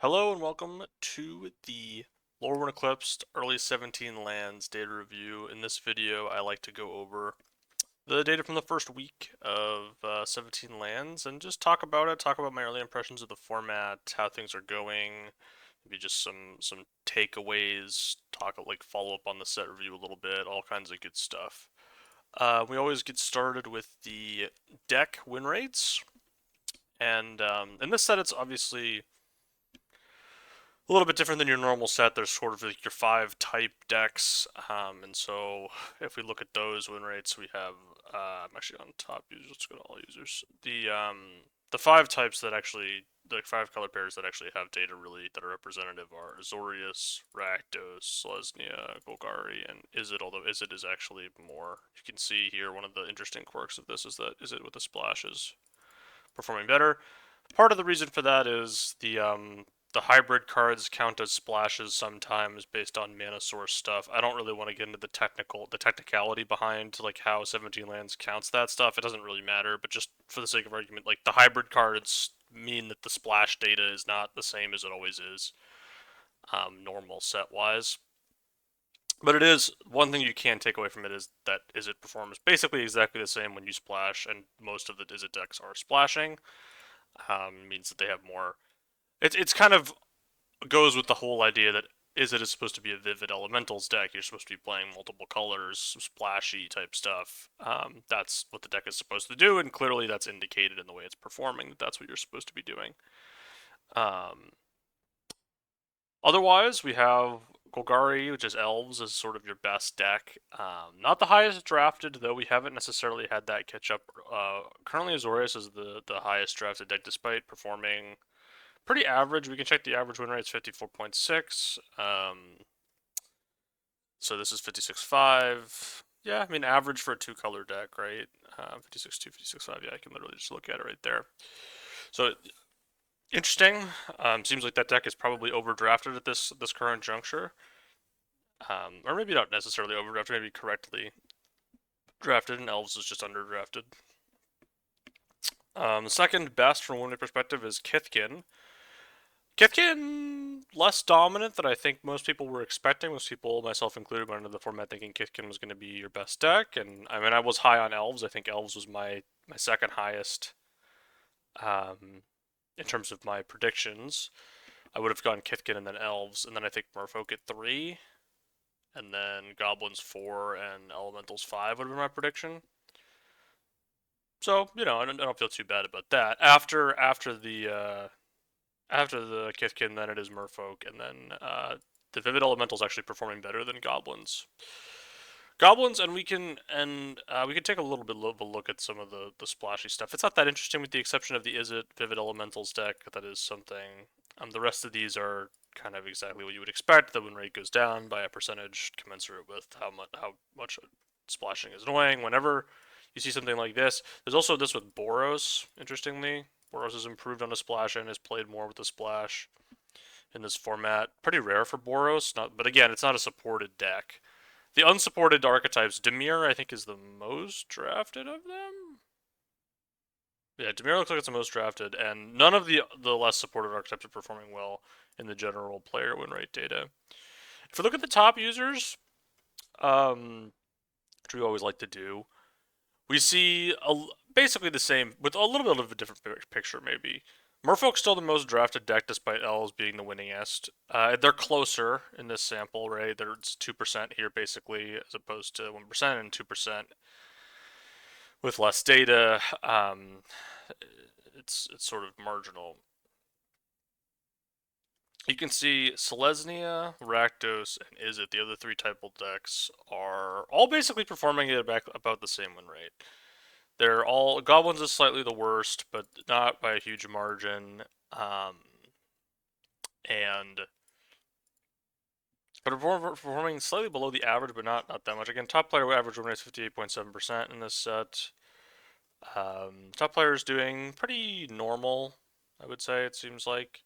Hello and welcome to the Lorwyn Eclipsed early 17 lands data review. In this video, I like to go over the data from the first week of 17 lands and just talk about it, talk about my early impressions of the format, how things are going, maybe just some takeaways, follow up on the set review a little bit, all kinds of good stuff. We always get started with the deck win rates, and in this set, it's obviously a little bit different than your normal set. There's sort of like your 5 type decks, and so if we look at those win rates, we have I'm actually on top users. Let's go to all users. The 5 types that actually the 5 color pairs that actually have data really that are representative are Azorius, Rakdos, Selesnya, Golgari, and Izzet. Although Izzet is actually more. You can see here one of the interesting quirks of this is that Izzet with the splash is performing better. Part of the reason for that is the hybrid cards count as splashes sometimes based on mana source stuff. I don't really want to get into the technicality behind like how 17 lands counts that stuff. It doesn't really matter, but just for the sake of argument, like the hybrid cards mean that the splash data is not the same as it always is, normal set wise. But it is one thing you can take away from it is that Izzet performs basically exactly the same when you splash, and most of the Izzet decks are splashing. Means that they have more. It's kind of goes with the whole idea that Izzet is supposed to be a vivid elementals deck. You're supposed to be playing multiple colors, splashy type stuff. That's what the deck is supposed to do, and clearly that's indicated in the way it's performing. That's what you're supposed to be doing. Um, Otherwise, we have Golgari, which is Elves, as sort of your best deck. Not the highest drafted, though we haven't necessarily had that catch up. Currently, Azorius is the highest drafted deck, despite performing pretty average. We can check the average win rate. It's 54.6. So this is 56.5. Yeah, I mean, average for a 2 color deck, right? 56.2, 56.5. Yeah, I can literally just look at it right there. So interesting. Seems like that deck is probably overdrafted at this current juncture. Or maybe not necessarily overdrafted, maybe correctly drafted, and Elves is just underdrafted. The second best from a win rate perspective is Kithkin. Kithkin less dominant than I think most people were expecting. Most people, myself included, went into the format thinking Kithkin was going to be your best deck, and I mean I was high on Elves. I think Elves was my second highest in terms of my predictions. I would have gone Kithkin and then Elves, and then I think Merfolk at 3, and then Goblins 4 and Elementals 5 would have been my prediction. So I don't feel too bad about that. After the Kithkin, then it is Merfolk, and then the Vivid Elemental is actually performing better than Goblins. And we can take a little bit of a look at some of the splashy stuff. It's not that interesting with the exception of the Izzet Vivid Elementals deck. That is something. The rest of these are kind of exactly what you would expect. The win rate goes down by a percentage commensurate with how much splashing is annoying. Whenever you see something like this, there's also this with Boros. Interestingly, Boros has improved on a splash and has played more with the splash in this format. Pretty rare for Boros, but again, it's not a supported deck. The unsupported archetypes, Dimir, I think, is the most drafted of them. Yeah, Dimir looks like it's the most drafted, and none of the less supported archetypes are performing well in the general player win rate data. If we look at the top users, which we always like to do, we see basically the same, with a little bit of a different picture, maybe. Merfolk's still the most drafted deck, despite Elves being the winningest. They're closer in this sample, right? There's 2% here, basically, as opposed to 1% and 2% with less data. It's sort of marginal. You can see Selesnya, Rakdos, and Izzet, the other 3 typal decks, are all basically performing at about the same win rate. They're all Goblins is slightly the worst, but not by a huge margin. And but performing slightly below the average, but not that much. Again, top player average win rate is 58.7% in this set. Top player is doing pretty normal, I would say. It seems like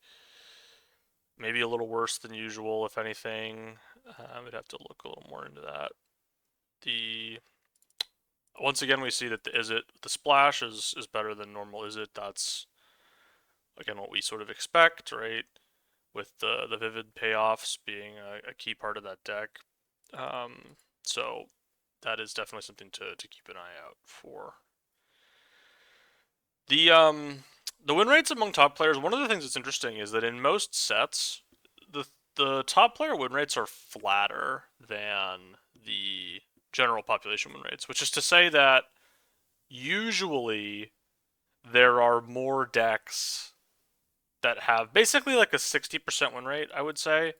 maybe a little worse than usual, if anything. We'd have to look a little more into that. Once again, we see that the splash is better than normal Izzet. That's again what we sort of expect, right? with the Vivid payoffs being a key part of that deck. So that is definitely something to keep an eye out for. The win rates among top players. One of the things that's interesting is that in most sets, the the top player win rates are flatter than the general population win rates, which is to say that usually there are more decks that have basically like a 60% win rate, I would say.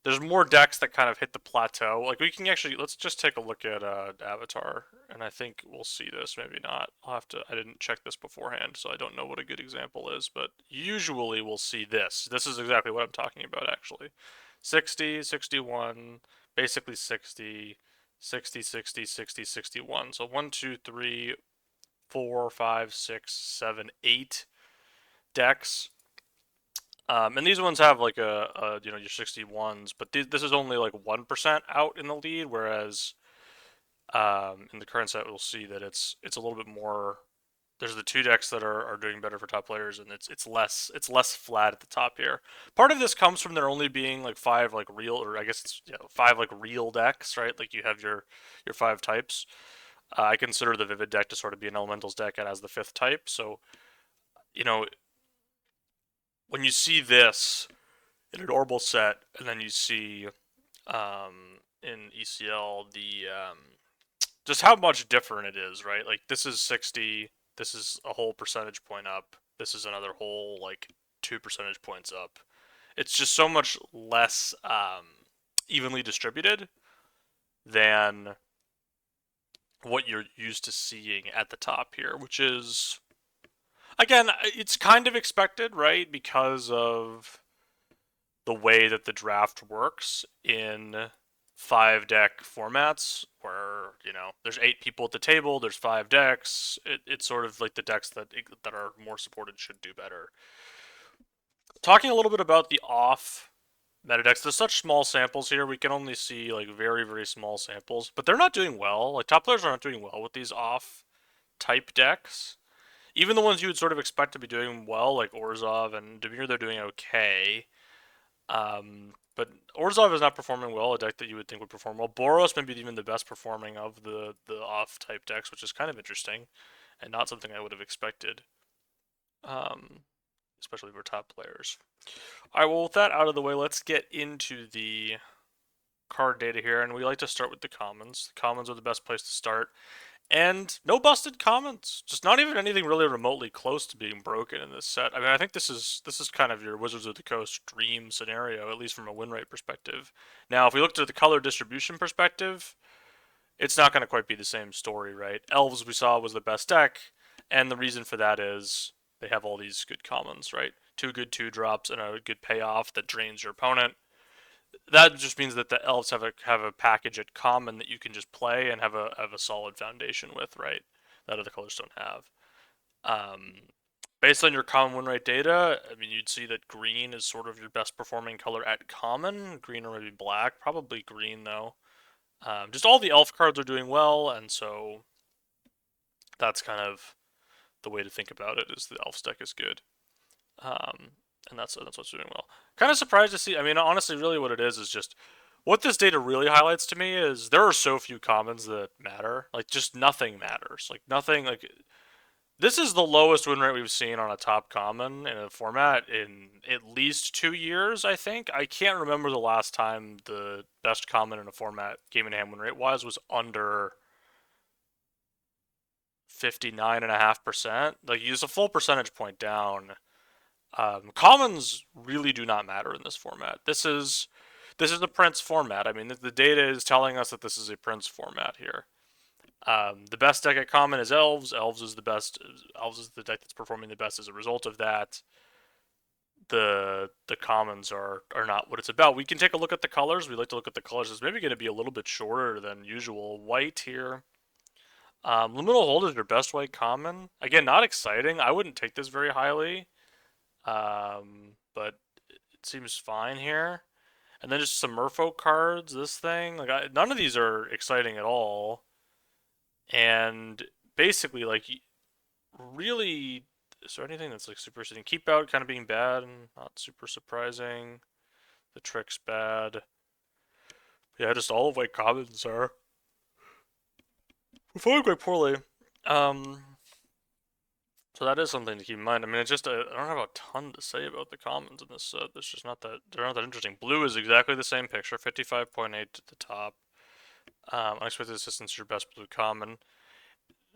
There's more decks that kind of hit the plateau. Like we can actually, let's just take a look at Avatar, and I think we'll see this. Maybe not. I'll have to. I didn't check this beforehand, so I don't know what a good example is. But usually we'll see this. This is exactly what I'm talking about, actually. 60, 61, basically 60, 60, 60, 60, 61. So 1, 2, 3, 4, 5, 6, 7, 8 decks. And these ones have like your 61s, but this is only like 1% out in the lead, whereas in the current set we'll see that it's a little bit more. There's the two decks that are doing better for top players, and it's less flat at the top here. Part of this comes from there only being like five like real, or I guess it's five like real decks, right? Like you have your five types. I consider the Vivid deck to sort of be an Elementals deck and as the fifth type. So you know when you see this in an Orbital set, and then you see in ECL just how much different it is, right? Like this is 60, this is a whole percentage point up, this is another whole like 2 percentage points up. It's just so much less evenly distributed than what you're used to seeing at the top here, which is again, it's kind of expected, right? Because of the way that the draft works in 5 deck formats where there's 8 people at the table, there's 5 decks. It's sort of like the decks that are more supported should do better. Talking a little bit about the off meta decks, there's such small samples here, we can only see like very, very small samples, but they're not doing well. Like top players are not doing well with these off type decks. Even the ones you would sort of expect to be doing well, like Orzhov and Demir, they're doing okay. But Orzhov is not performing well, a deck that you would think would perform well. Boros may be even the best performing of the off type decks, which is kind of interesting, and not something I would have expected, um, especially for top players. All right, well, with that out of the way, let's get into the card data here, and we like to start with the commons. The commons are the best place to start. And no busted commons. Just not even anything really remotely close to being broken in this set. I mean, I think this is kind of your Wizards of the Coast dream scenario, at least from a win rate perspective. Now, if we looked at the color distribution perspective, it's not going to quite be the same story, right? Elves we saw was the best deck, and the reason for that is they have all these good commons, right? 2 good 2-drops and a good payoff that drains your opponent. That just means that the elves have a package at common that you can just play and have a solid foundation with, right? That other colors don't have. Um, Based on your common win rate data, I mean, you'd see that green is sort of your best performing color at common. Green or maybe black, probably green though. Just all the elf cards are doing well, and so that's kind of the way to think about it. Is the elf deck is good. Um, and that's what's doing well. Kind of surprised to see. I mean, honestly, really, what it is just what this data really highlights to me is there are so few commons that matter. Like, just nothing matters. Like nothing. Like this is the lowest win rate we've seen on a top common in a format in at least 2 years. I think I can't remember the last time the best common in a format game in hand win rate was under 59.5%. Like, use a full percentage point down. Commons really do not matter in this format. This is a Prince format. I mean, the data is telling us that this is a Prince format here. The best deck at common is Elves. Elves is the best. Elves is the deck that's performing the best as a result of that. The commons are not what it's about. We can take a look at the colors. We like to look at the colors. It's maybe going to be a little bit shorter than usual. White here. Liminal Hold is your best white common. Again, not exciting. I wouldn't take this very highly. But it seems fine here. And then just some Merfolk cards. This thing, like none of these are exciting at all. And basically, like really, Is there anything that's like super interesting? Keep Out kind of being bad and not super surprising. The Trick's bad. Yeah, just all of like commons are performing quite poorly. Um, so that is something to keep in mind. I mean, it's just I don't have a ton to say about the commons in this set. There's just not that they're not that interesting. Blue is exactly the same picture, 55.8 at the top. Unexpected Assistance is your best blue common.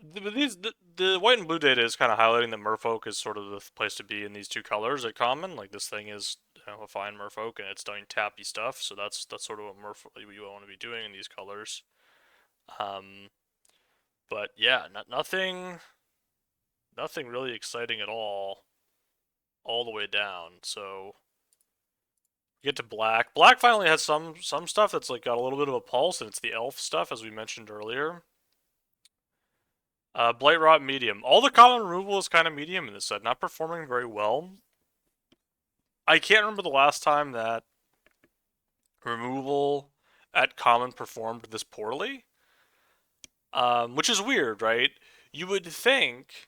The white and blue data is kind of highlighting that Merfolk is sort of the place to be in these two colors at common. Like this thing is a fine Merfolk and it's doing tappy stuff, so that's sort of what Merfolk you want to be doing in these colors. Um, but yeah, nothing really exciting at all the way down. So we get to black. Black finally has some stuff that's like got a little bit of a pulse, and it's the elf stuff as we mentioned earlier. Blight Rot medium. All the common removal is kind of medium in this set, not performing very well. I can't remember the last time that removal at common performed this poorly, which is weird, right? You would think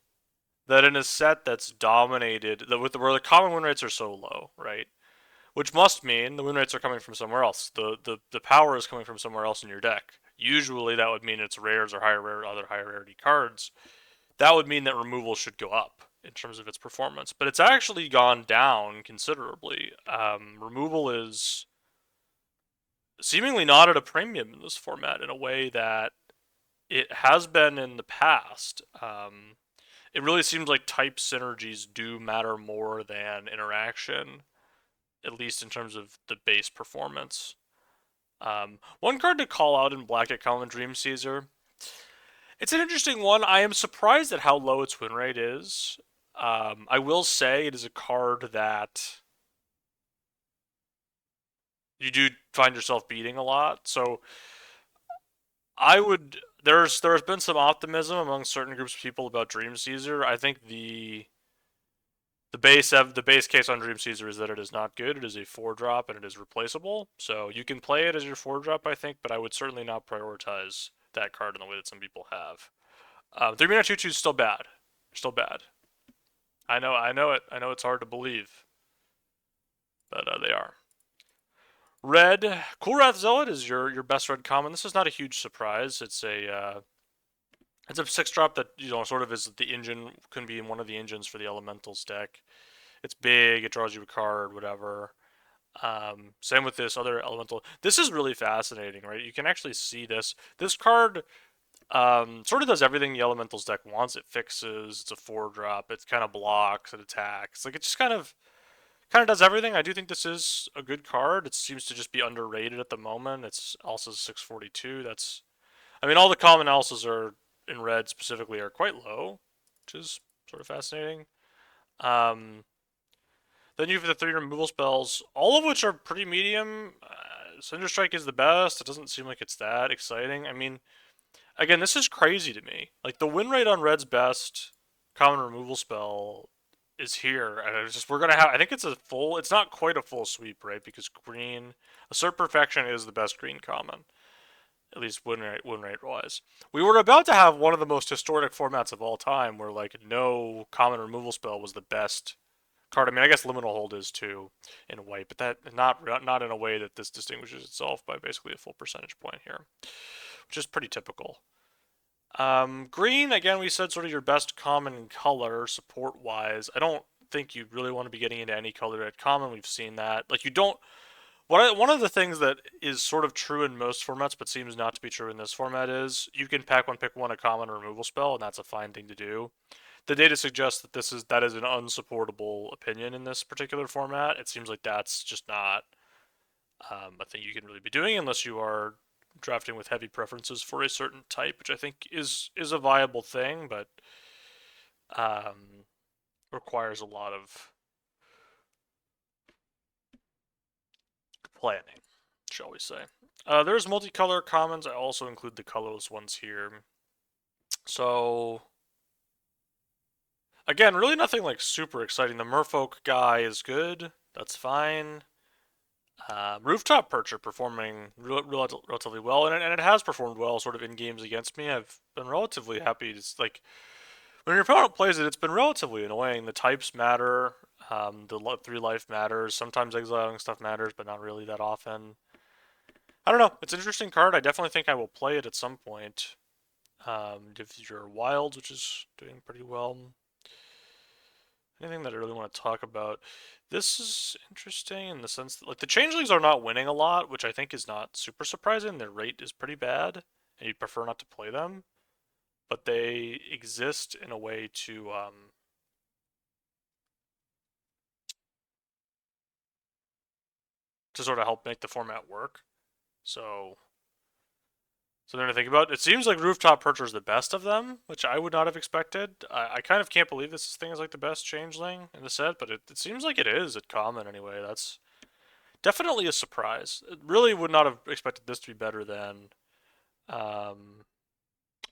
that in a set that's dominated, that where the common win rates are so low, right? Which must mean the win rates are coming from somewhere else. The power is coming from somewhere else in your deck. Usually that would mean it's rares or other higher rarity cards. That would mean that removal should go up in terms of its performance, but it's actually gone down considerably. Removal is seemingly not at a premium in this format in a way that it has been in the past. It really seems like type synergies do matter more than interaction, at least in terms of the base performance. One card to call out in Black at Common Dream Caesar. It's an interesting one. I am surprised at how low its win rate is. I will say it is a card that you do find yourself beating a lot. So I would there's been some optimism among certain groups of people about Dream Caesar. I think the base case on Dream Caesar is that it is not good. It is a 4-drop and it is replaceable. So you can play it as your 4-drop, I think, but I would certainly not prioritize that card in the way that some people have. 3-mana 2/2 is still bad. Still bad. I know it. I know it's hard to believe, but they are. Red, Cool Wrath Zealot is your best red common. This is not a huge surprise. It's a 6-drop that sort of is the engine, can be in one of the engines for the Elementals deck. It's big. It draws you a card, whatever. Same with this other elemental. This is really fascinating, right? You can actually see this. This card sort of does everything the Elementals deck wants. It fixes. It's a 4-drop. It kind of blocks. It attacks. Like it just kind of does everything. I do think this is a good card. It seems to just be underrated at the moment. It's also 642. I mean, all the common elses are in red specifically are quite low, which is sort of fascinating. Um, then you have the 3 removal spells, all of which are pretty medium. Cinder Strike is the best. It doesn't seem like it's that exciting. I mean, again, this is crazy to me. Like the win rate on red's best common removal spell is here, and it's just we're gonna have. I think it's a full. It's not quite a full sweep, right? Because green, Assert Perfection is the best green common, at least win rate wise. We were about to have one of the most historic formats of all time, where like no common removal spell was the best card. I mean, I guess Liminal Hold is too in white, but that not in a way that this distinguishes itself by basically a full percentage point here, which is pretty typical. Green, again, we said sort of your best common color support wise. I don't think you really want to be getting into any color at common. We've seen that. Like you don't. One of the things that is sort of true in most formats, but seems not to be true in this format, is you can pick one a common removal spell, and that's a fine thing to do. The data suggests that that is an unsupportable opinion in this particular format. It seems like that's just not a thing you can really be doing unless you are drafting with heavy preferences for a certain type, which I think is a viable thing, but requires a lot of planning, shall we say. There's multicolor commons. I also include the colorless ones here. So again, really nothing like super exciting. The Merfolk guy is good. That's fine. Rooftop Percher performing relatively well, and it has performed well sort of in games against me. I've been relatively happy. It's like when your opponent plays it, it's been relatively annoying. The types matter. The 3 life matters. Sometimes exiling stuff matters, but not really that often. I don't know. It's an interesting card. I definitely think I will play it at some point. If you're Wilds, which is doing pretty well. Anything that I really want to talk about? This is interesting in the sense that, like, the changelings are not winning a lot, which I think is not super surprising. Their rate is pretty bad, and you'd prefer not to play them. But they exist in a way to sort of help make the format work. So something to think about. It seems like Rooftop Percher is the best of them, which I would not have expected. I kind of can't believe this thing is like the best changeling in the set, but it seems like it is at common anyway. That's definitely a surprise. It really would not have expected this to be better than um,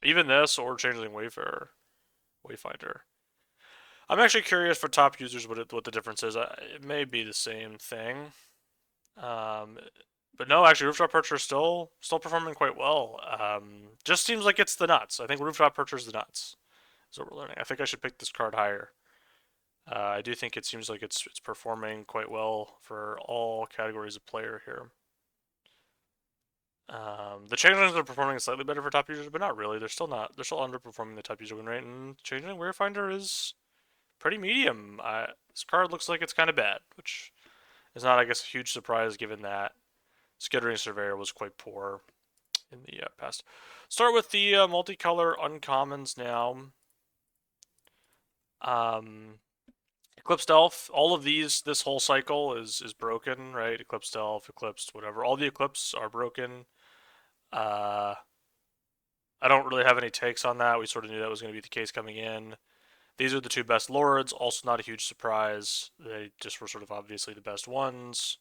even this or Changeling Wayfinder. I'm actually curious for top users what the difference is. It may be the same thing. Um, but no, actually, Rooftop Percher is still performing quite well. Just seems like it's the nuts. I think Rooftop Percher is the nuts. Is what we're learning. I think I should pick this card higher. I do think it seems like it's performing quite well for all categories of player here. The changelings are performing slightly better for top users, but not really. They're still not. They're still underperforming the top user win rate, and changeling Wayfinder is pretty medium. This card looks like it's kind of bad, which is not, I guess, a huge surprise given that Skittering Surveyor was quite poor in the past. Start with the multicolor uncommons now. Eclipsed Elf. All of these, this whole cycle is broken, right? Eclipsed Elf, Eclipsed, whatever. All the Eclipses are broken. Uh, I don't really have any takes on that. We sort of knew that was going to be the case coming in. These are the 2 best lords. Also, not a huge surprise. They just were sort of obviously the best ones.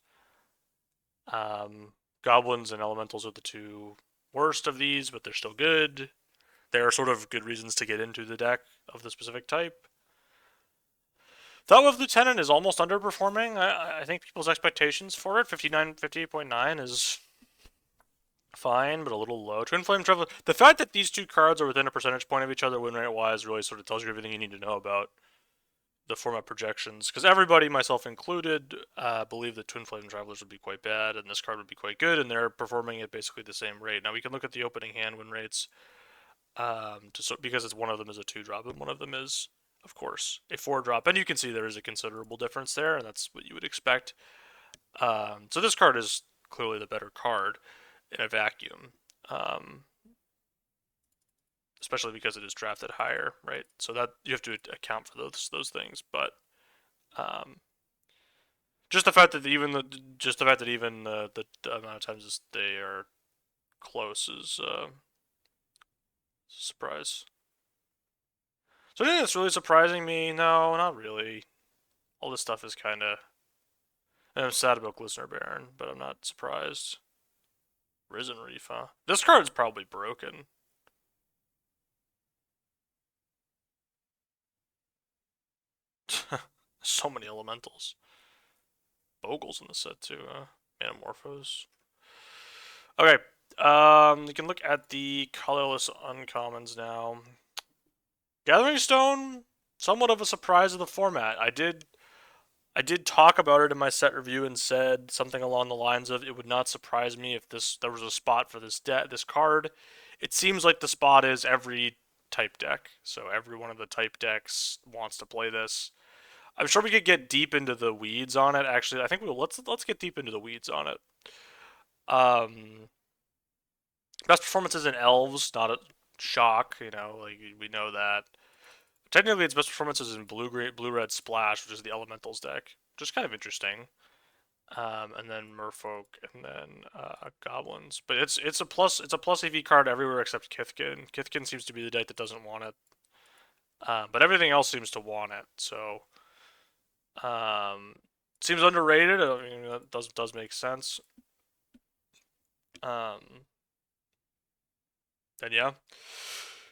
Goblins and elementals are the 2 worst of these, but they're still good. There are sort of good reasons to get into the deck of the specific type. Thought of Lieutenant is almost underperforming. I think people's expectations for it, 58.9 is fine, but a little low. Twin Flame Traveler. The fact that these 2 cards are within a percentage point of each other win rate wise really sort of tells you everything you need to know about the format projections. Because everybody, myself included, believed that Twin Flame Travelers would be quite bad and this card would be quite good, and they're performing at basically the same rate. Now we can look at the opening hand win rates, because one of them is a 2-drop and one of them is, of course, a 4-drop, and you can see there is a considerable difference there, and that's what you would expect. So this card is clearly the better card in a vacuum, especially because it is drafted higher, right? So that you have to account for those things. But just the fact that even the amount of times they are close is a surprise. So anything that's really surprising me? No, not really. All this stuff is kind of. I'm sad about Glistener Baron, but I'm not surprised. Risen Reef, huh? This card's probably broken. So many elementals. Bogle's in the set too, Metamorphose. Okay, you can look at the colorless uncommons now. Gathering Stone, somewhat of a surprise of the format. I did talk about it in my set review and said something along the lines of it would not surprise me if there was a spot for this card. It seems like the spot is every type deck, so every one of the type decks wants to play this. I'm sure we could get deep into the weeds on it. Actually, I think let's get deep into the weeds on it. Best performances in Elves, not a shock, like we know that. Technically, its best performances in blue red splash, which is the Elementals deck, which is kind of interesting. And then Merfolk, and then Goblins. But it's a plus EV card everywhere except Kithkin. Kithkin seems to be the deck that doesn't want it, but everything else seems to want it. So seems underrated. I mean, that does make sense. And yeah,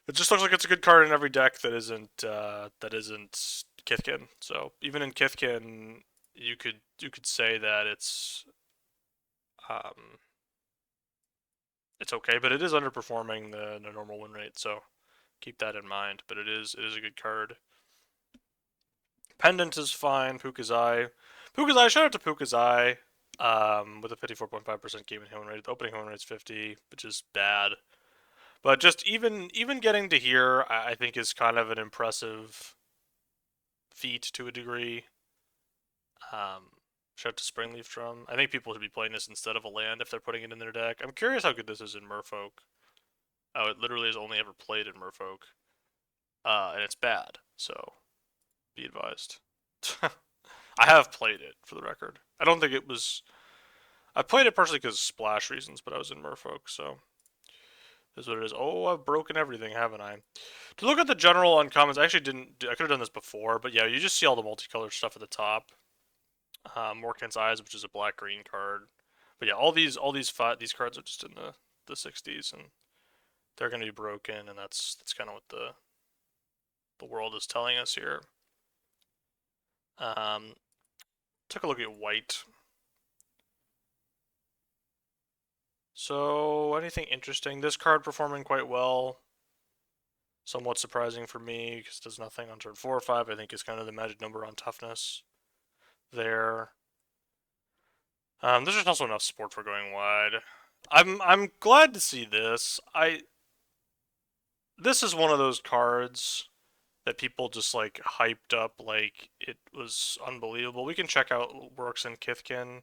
it just looks like it's a good card in every deck that isn't Kithkin. So even in Kithkin, you could say that it's okay, but it is underperforming the normal win rate. So keep that in mind. But it is a good card. Pendant is fine. Pukazai. Shout out to Pukazai. With a 54.5% game and home rate. The opening home rate is 50, which is bad. But just even getting to here, I think is kind of an impressive feat to a degree. Shout out to Springleaf Drum. I think people should be playing this instead of a land if they're putting it in their deck. I'm curious how good this is in Merfolk. Oh, it literally has only ever played in Merfolk. And it's bad, so be advised. I have played it, for the record. I don't think it was... I played it partially because splash reasons, but I was in Merfolk, so... This is what it is. Oh, I've broken everything, haven't I? To look at the general uncommons, I actually didn't... I could have done this before, but yeah, you just see all the multicolored stuff at the top. Morkan's Eyes, which is a black-green card. But yeah, all these cards are just in the 60s, and they're going to be broken, and that's kind of what the world is telling us here. Took a look at white. So, anything interesting? This card performing quite well. Somewhat surprising for me, because it does nothing on turn 4 or 5. I think is kind of the magic number on toughness there. There's just also enough support for going wide. I'm glad to see this. This is one of those cards that people just like hyped up like it was unbelievable. We can check out what works in Kithkin.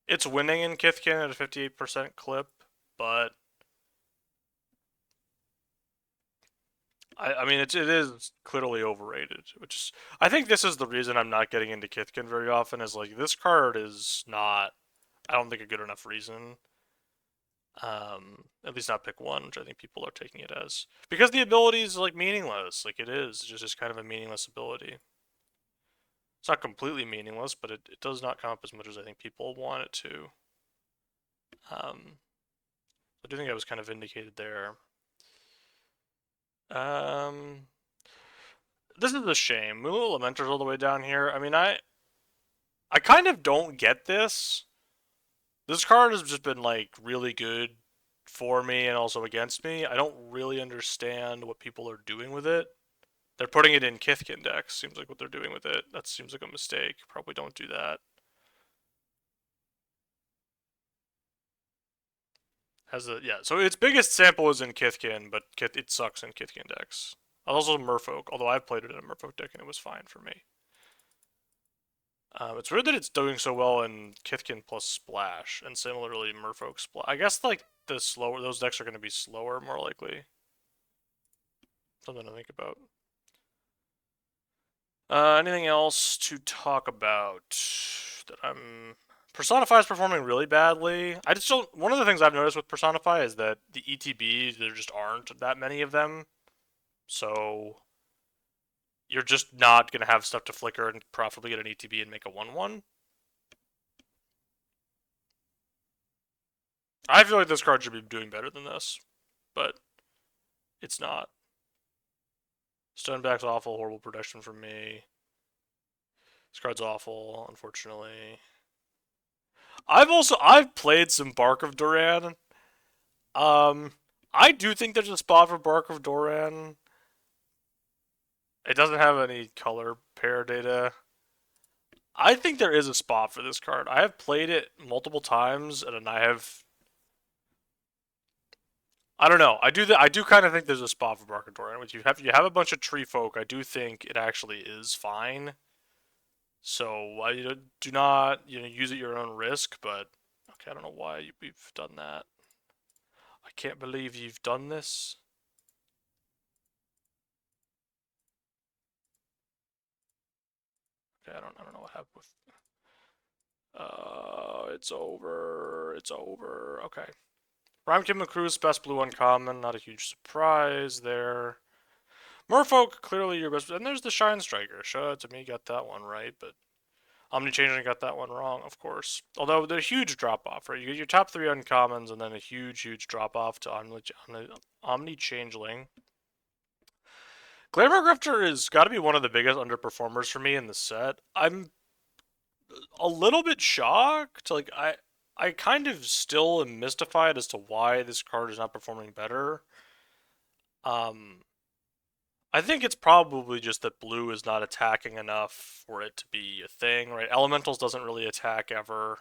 It's winning in Kithkin at a 58% clip, but I mean it is clearly overrated, which is I think this is the reason I'm not getting into Kithkin very often is like this card is not I don't think a good enough reason. At least not pick one, which I think people are taking it as. Because the ability is like meaningless. Like it is. It's just kind of a meaningless ability. It's not completely meaningless, but it does not come up as much as I think people want it to. I do think I was kind of vindicated there. This is a shame. Moola Lamenter's all the way down here. I mean, I kind of don't get this. This card has just been like really good for me and also against me. I don't really understand what people are doing with it. They're putting it in Kithkin decks, seems like what they're doing with it. That seems like a mistake. Probably don't do that. So its biggest sample is in Kithkin, but it sucks in Kithkin decks. Also Merfolk, although I've played it in a Merfolk deck and it was fine for me. It's weird that it's doing so well in Kithkin plus Splash, and similarly Merfolk Splash. I guess like those decks are going to be slower, more likely. Something to think about. Anything else to talk about that Personify is performing really badly. I just don't. One of the things I've noticed with Personify is that the ETBs there just aren't that many of them, so you're just not gonna have stuff to flicker and profitably get an ETB and make a 1/1. I feel like this card should be doing better than this, but it's not. Stoneback's awful, horrible protection from me. This card's awful, unfortunately. I've played some Bark of Duran. I do think there's a spot for Bark of Duran. It doesn't have any color pair data. I think there is a spot for this card. I have played it multiple times, and I don't know. I do kind of think there's a spot for Bark of Duran. Which you have a bunch of tree folk. I do think it actually is fine. So do not use at your own risk. But okay, I don't know why we've done that. I can't believe you've done this. Okay, I don't know what happened with. It's over. It's over. Okay. Rhymekin McCrew's best blue uncommon. Not a huge surprise there. Merfolk, clearly your best. And there's the Shine Striker. Shout out to me, got that one right, but Omnichanging got that one wrong, of course. Although the huge drop off, right? You get your top 3 uncommons and then a huge drop off to Omnichangeling. Glamour Grifter has got to be one of the biggest underperformers for me in the set. I'm a little bit shocked. Like I kind of still am mystified as to why this card is not performing better. Um, I think it's probably just that blue is not attacking enough for it to be a thing, right? Elementals doesn't really attack ever,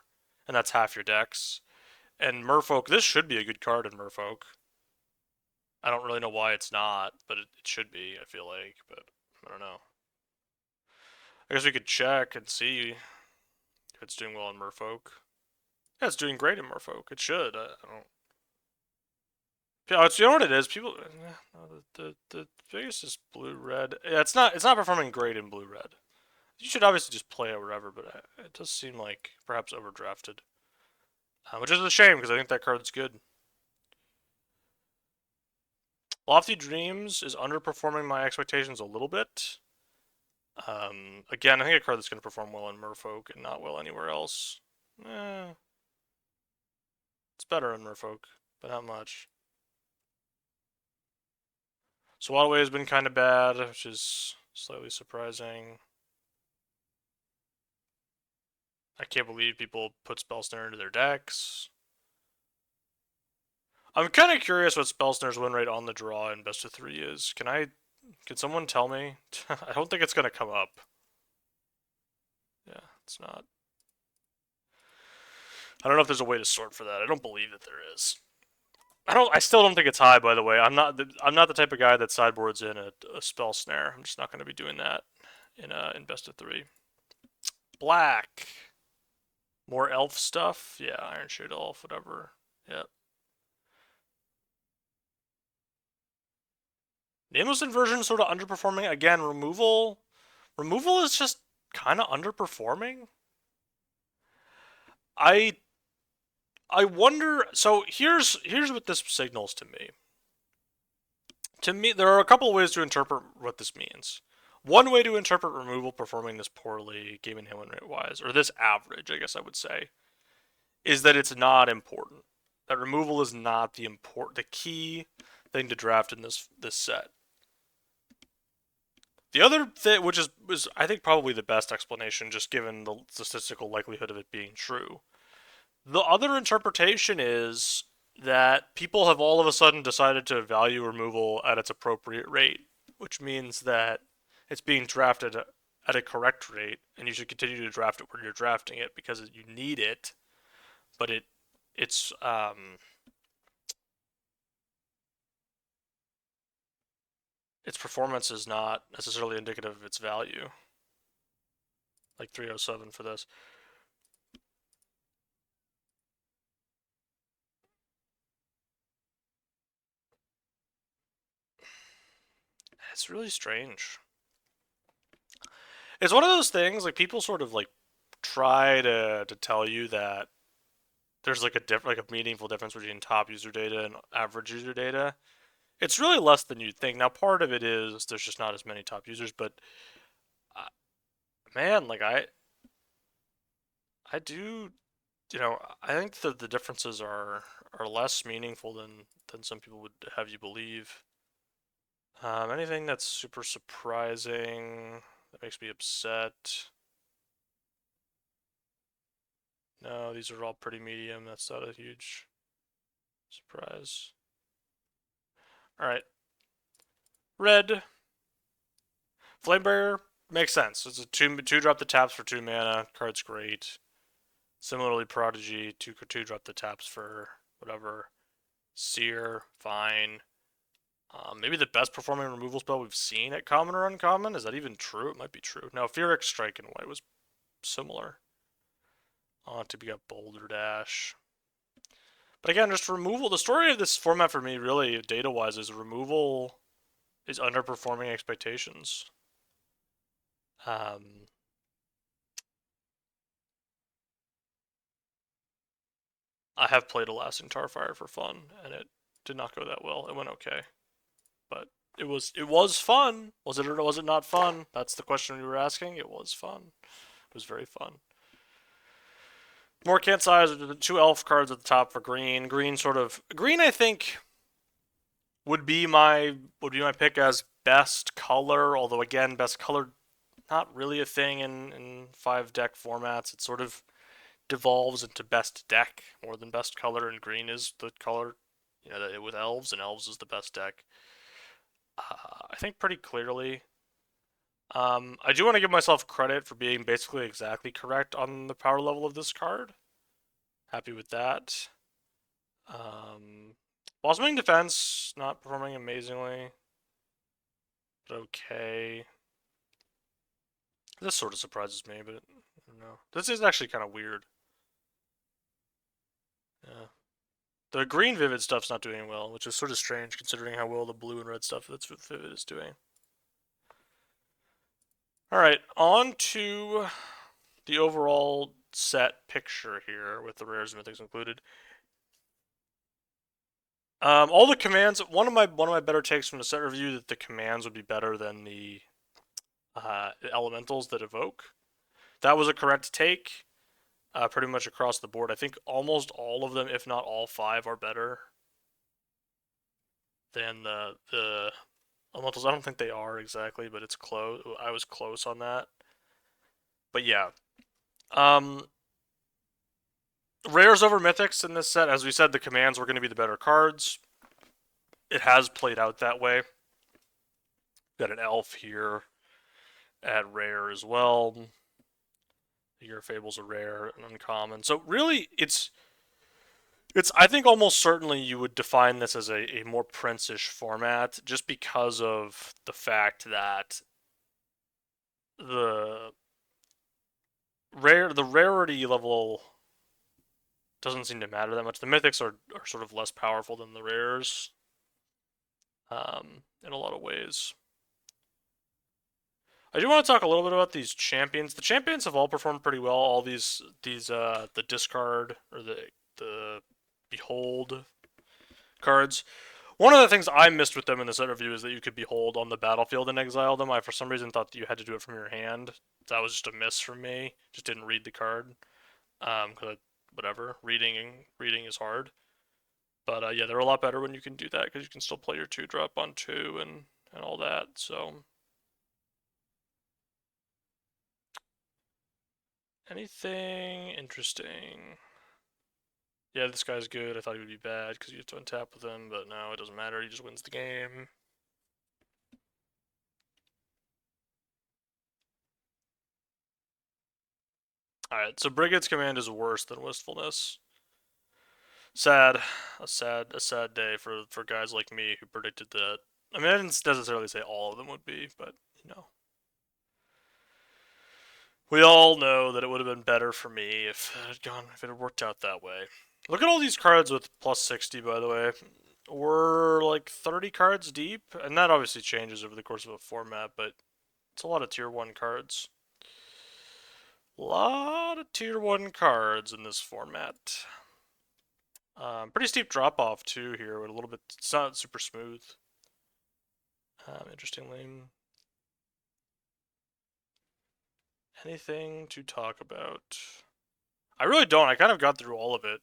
and that's half your decks. And Merfolk, this should be a good card in Merfolk. I don't really know why it's not, but it should be, I feel like, but I don't know. I guess we could check and see if it's doing well in Merfolk. Yeah, it's doing great in Merfolk. It should. I don't. Yeah, you know what it is. People, no, the biggest is blue red. Yeah, it's not performing great in blue red. You should obviously just play it wherever, but it does seem like perhaps overdrafted, which is a shame because I think that card's good. Lofty Dreams is underperforming my expectations a little bit. Again, I think a card that's going to perform well in Merfolk and not well anywhere else. Eh, it's better in Merfolk, but not much. Swataway has been kind of bad, which is slightly surprising. I can't believe people put Spell Snare into their decks. I'm kind of curious what Spell Snare's win rate on the draw in best of 3 is. Can someone tell me? I don't think it's going to come up. Yeah, it's not. I don't know if there's a way to sort for that. I don't believe that there is. I still don't think it's high. By the way, I'm not the type of guy that sideboards in a spell snare. I'm just not going to be doing that in best of 3. Black, more elf stuff. Yeah, Iron Shade Elf, whatever. Yep. Nameless Inversion sort of underperforming again. Removal is just kind of underperforming. I I wonder. So here's what this signals to me. To me, there are a couple of ways to interpret what this means. One way to interpret removal performing this poorly, game and hand win rate wise, or this average, I guess I would say, is that it's not important. That removal is not the key thing to draft in this set. The other thing, which is I think probably the best explanation, just given the statistical likelihood of it being true. The other interpretation is that people have all of a sudden decided to value removal at its appropriate rate, which means that it's being drafted at a correct rate, and you should continue to draft it where you're drafting it because you need it, but its its performance is not necessarily indicative of its value. Like 307 for this. It's really strange. It's one of those things like people sort of like try to tell you that there's like a meaningful difference between top user data and average user data. It's really less than you'd think. Now, part of it is there's just not as many top users, but uh, man, like I do, I think that the differences are less meaningful than some people would have you believe. Anything that's super surprising that makes me upset. No, these are all pretty medium. That's not a huge surprise. All right, red Flamebearer makes sense. It's a two drop the taps for 2 mana. Card's great. Similarly, Prodigy two drop the taps for whatever. Seer, fine. Maybe the best performing removal spell we've seen at common or uncommon. Is that even true? It might be true. No, Fearix Strike in white was similar. To be a Boulder Dash. But again, just removal. The story of this format for me, really, data wise, is removal is underperforming expectations. Um, I have played Elasting Tarfire for fun, and it did not go that well. It went okay, but it was fun. Was it or was it not fun? That's the question we were asking. It was fun. It was very fun. More can't size. The 2 elf cards at the top for green. Green. I think would be my pick as best color. Although again, best color not really a thing in 5 deck formats. It sort of devolves into best deck more than best color, and green is the color, with elves, and elves is the best deck. I think pretty clearly. I do want to give myself credit for being basically exactly correct on the power level of this card. Happy with that. Blossoming Defense, not performing amazingly, but okay. This sort of surprises me, but I don't know. This is actually kind of weird. Yeah. The green Vivid stuff's not doing well, which is sort of strange considering how well the blue and red stuff that's Vivid is doing. Alright, on to the overall set picture here with the rares and mythics included. All the commands. One of my better takes from the set review that the commands would be better than the elementals that evoke. That was a correct take, pretty much across the board. I think almost all of them, if not all five, are better than the elementals. I don't think they are exactly, but it's close. I was close on that. But yeah, um, rares over mythics in this set. As we said, the commands were going to be the better cards. It has played out that way. Got an elf here at rare as well. Your Fable's a rare and uncommon. So really, it's I think almost certainly you would define this as a more prince-ish format just because of the fact that the the rarity level doesn't seem to matter that much. The mythics are sort of less powerful than the rares in a lot of ways. I do want to talk a little bit about these champions. The champions have all performed pretty well. All these the discard or the behold cards. One of the things I missed with them in this interview is that you could behold on the battlefield and exile them. I for some reason thought that you had to do it from your hand. That was just a miss for me. Just didn't read the card. Cause whatever, reading is hard. But yeah, they're a lot better when you can do that because you can still play your 2-drop on 2 and all that. So anything interesting? Yeah, this guy's good. I thought he would be bad because you have to untap with him, but no, it doesn't matter. He just wins the game. Alright, so Brigade's command is worse than Wistfulness. Sad. A sad day for guys like me who predicted that. I mean, I didn't necessarily say all of them would be, but, you know. We all know that it would have been better for me if it had worked out that way. Look at all these cards with plus 60, by the way. We're like 30 cards deep, and that obviously changes over the course of a format, but it's a lot of tier 1 cards. A lot of tier 1 cards in this format. Pretty steep drop off too here, with a little bit. It's not super smooth. Interestingly, anything to talk about? I really don't. I kind of got through all of it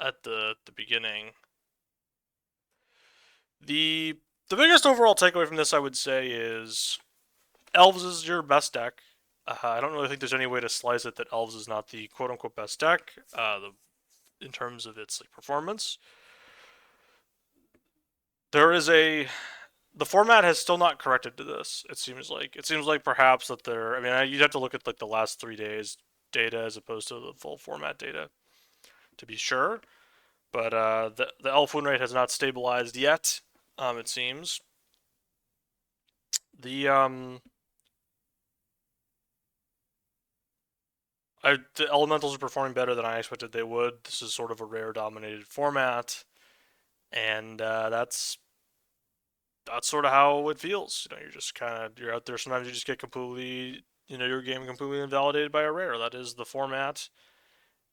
at the beginning. The biggest overall takeaway from this, I would say, is Elves is your best deck. I don't really think there's any way to slice it that Elves is not the quote unquote best deck. In terms of its like performance, there is the format has still not corrected to this. It seems like perhaps that they're. I mean, you'd have to look at like the last 3 days data as opposed to the full format data to be sure. But the elf win rate has not stabilized yet. It seems the the elementals are performing better than I expected they would. This is sort of a rare dominated format, and that's sort of how it feels. You know, you're just kind of you're out there. Sometimes you just get completely, your game completely invalidated by a rare. That is the format,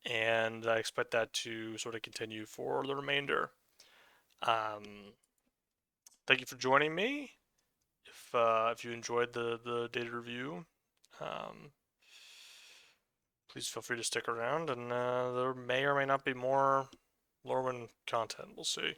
and I expect that to sort of continue for the remainder. Thank you for joining me. If you enjoyed the data review, um, please feel free to stick around, and there may or may not be more Lorwyn content. We'll see.